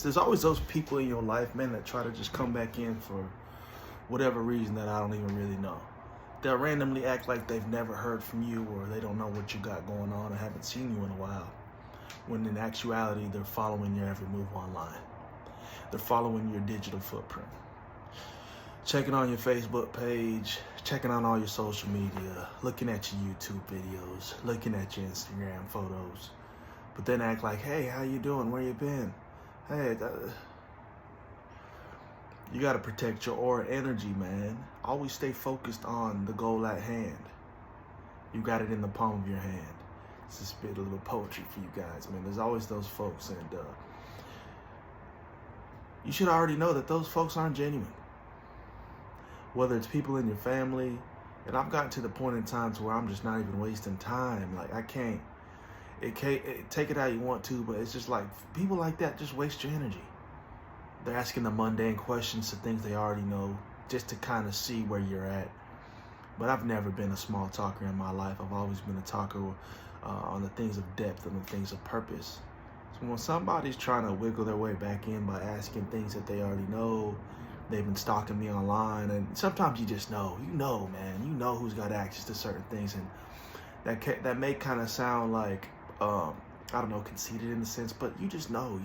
there's always those people in your life, man, that try to just come back in for whatever reason that I don't even really know. They'll randomly act like they've never heard from you, or they don't know what you got going on or haven't seen you in a while, when in actuality they're following your every move online. They're following your digital footprint, checking on your Facebook page, checking on all your social media, looking at your YouTube videos, looking at your Instagram photos, but then act like, hey, how you doing? Where you been? Hey, you got to protect your aura energy, man. Always stay focused on the goal at hand. You got it in the palm of your hand. It's just a bit of a little poetry for you guys, man. There's always those folks, and you should already know that those folks aren't genuine. Whether it's people in your family, and I've gotten to the point in times where I'm just not even wasting time. Like, I can't take it how you want to, but it's just like people like that just waste your energy. They're asking the mundane questions to things they already know, just to kind of see where you're at. But I've never been a small talker in my life. I've always been a talker on the things of depth and the things of purpose. So when somebody's trying to wiggle their way back in by asking things that they already know, they've been stalking me online, and sometimes you just know, man, you know who's got access to certain things, and that may kind of sound like, I don't know, conceited in a sense, but you just know,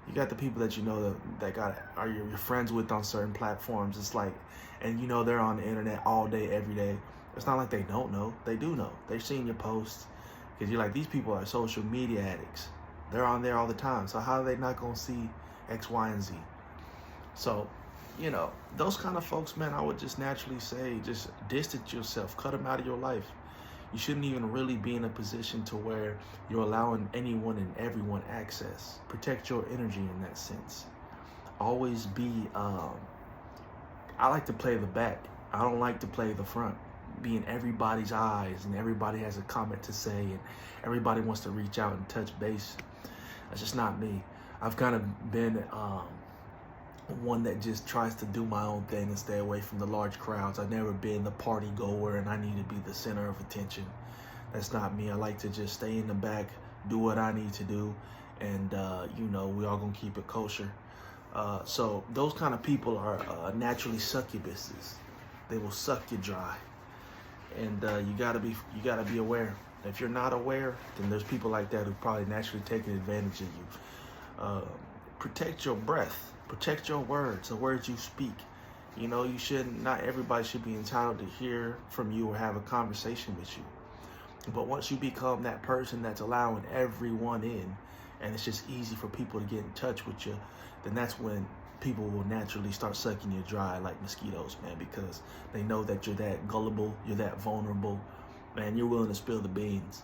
you got the people that you know that are your friends with on certain platforms. It's like, and you know they're on the internet all day, every day. It's not like they don't know. They do know. They've seen your posts, because you're like, these people are social media addicts. They're on there all the time. So how are they not going to see X, Y, and Z? So, those kind of folks, man, I would just naturally say, just distance yourself, cut them out of your life. You shouldn't even really be in a position to where you're allowing anyone and everyone access. Protect your energy in that sense. Always be, I like to play the back. I don't like to play the front. Be in everybody's eyes, and everybody has a comment to say, and everybody wants to reach out and touch base. That's just not me. I've kind of been one that just tries to do my own thing and stay away from the large crowds. I've never been the party goer, and I need to be the center of attention. That's not me. I like to just stay in the back, do what I need to do, and we all gonna keep it kosher. So those kind of people are naturally succubuses. They will suck you dry, and you gotta be aware. If you're not aware, then there's people like that who probably naturally taking advantage of you. Protect your breath. Protect your words, the words you speak. Not everybody should be entitled to hear from you or have a conversation with you. But once you become that person that's allowing everyone in, and it's just easy for people to get in touch with you, then that's when people will naturally start sucking you dry like mosquitoes, man, because they know that you're that gullible, you're that vulnerable, man, you're willing to spill the beans,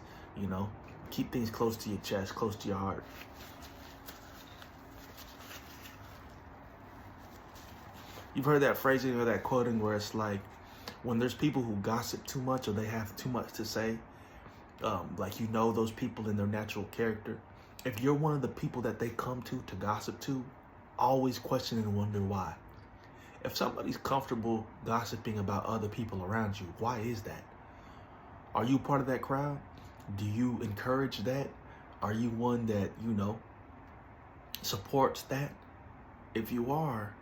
Keep things close to your chest, close to your heart. You've heard that phrasing or that quoting where it's like, when there's people who gossip too much or they have too much to say, those people in their natural character. If you're one of the people that they come to gossip to, always question and wonder why. If somebody's comfortable gossiping about other people around you, why is that? Are you part of that crowd? Do you encourage that? Are you one that, supports that? If you are,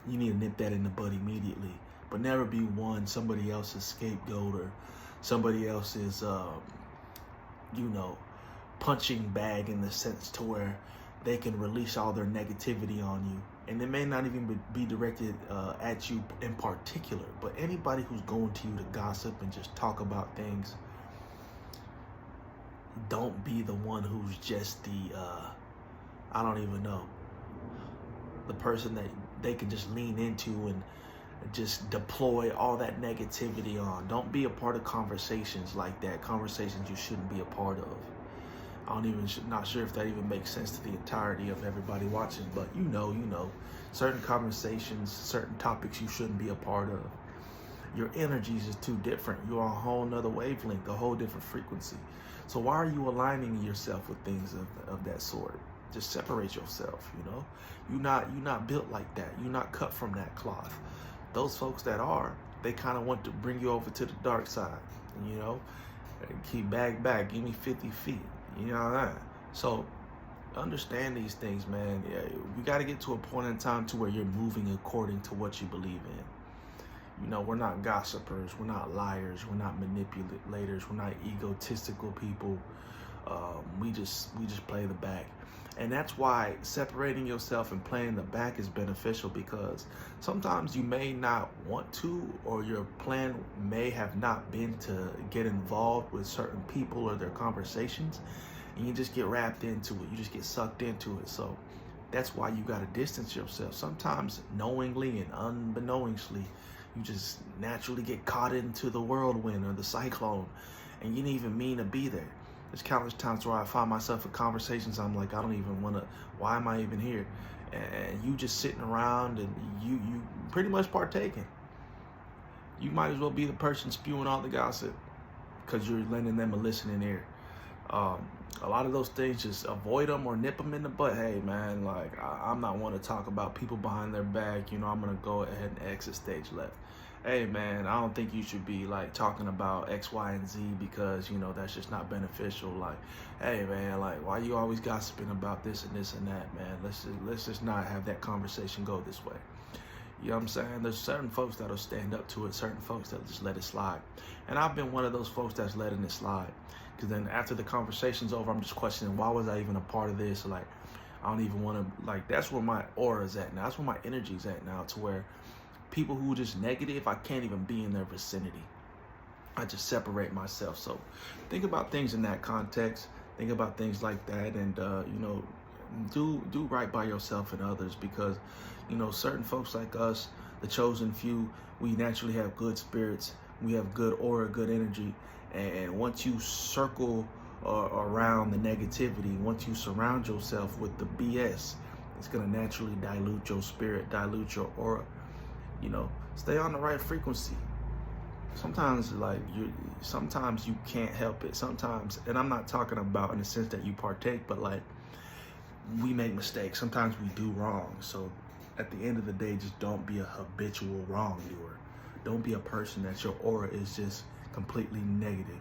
you need to nip that in the bud immediately. But never be somebody else's scapegoat or somebody else's, punching bag, in the sense to where they can release all their negativity on you. And it may not even be directed at you in particular, but anybody who's going to you to gossip and just talk about things, don't be the one who's just the person that they can just lean into and just deploy all that negativity on. Don't be a part of conversations like that, conversations you shouldn't be a part of. Not sure if that even makes sense to the entirety of everybody watching, but certain conversations, certain topics you shouldn't be a part of. Your energies is too different. You're on a whole nother wavelength, a whole different frequency. So why are you aligning yourself with things of that sort? Just separate yourself, You're not built like that. You're not cut from that cloth. Those folks that are, they kind of want to bring you over to the dark side, keep back, give me 50 feet, So understand these things, man. Yeah, we got to get to a point in time to where you're moving according to what you believe in. You know, we're not gossipers, we're not liars, we're not manipulators, we're not egotistical people. We just play the back. And that's why separating yourself and playing the back is beneficial, because sometimes you may not want to, or your plan may have not been to get involved with certain people or their conversations, and you just get wrapped into it. You just get sucked into it. So that's why you got to distance yourself. Sometimes knowingly and unbeknownstly, you just naturally get caught into the whirlwind or the cyclone, and you didn't even mean to be there. There's countless times where I find myself in conversations, I'm like, I don't even want to, why am I even here? And you just sitting around and you pretty much partaking. You might as well be the person spewing all the gossip, because you're lending them a listening ear. A lot of those things, just avoid them or nip them in the butt. Hey man, like I'm not one to talk about people behind their back. You know, I'm gonna go ahead and exit stage left. Hey man, I don't think you should be like talking about X, Y, and Z, because you know that's just not beneficial. Like, hey man, like why you always gossiping about this and this and that, man? Let's just not have that conversation go this way. You know what I'm saying? There's certain folks that'll stand up to it, certain folks that'll just let it slide. And I've been one of those folks that's letting it slide. Because then after the conversation's over, I'm just questioning, why was I even a part of this? Like, I don't even want to, like, that's where my aura is at now. That's where my energy's at now, to where people who are just negative, I can't even be in their vicinity. I just separate myself. So think about things in that context. Think about things like that, and, you know, do right by yourself and others, because, you know, certain folks like us, the chosen few, we naturally have good spirits. We have good aura, good energy. And once you circle around the negativity, once you surround yourself with the BS, it's going to naturally dilute your spirit, dilute your aura. You know, stay on the right frequency. Sometimes, like, sometimes you can't help it. Sometimes, and I'm not talking about in the sense that you partake, but like, we make mistakes. Sometimes we do wrong. So at the end of the day, just don't be a habitual wrongdoer. Don't be a person that your aura is just completely negative.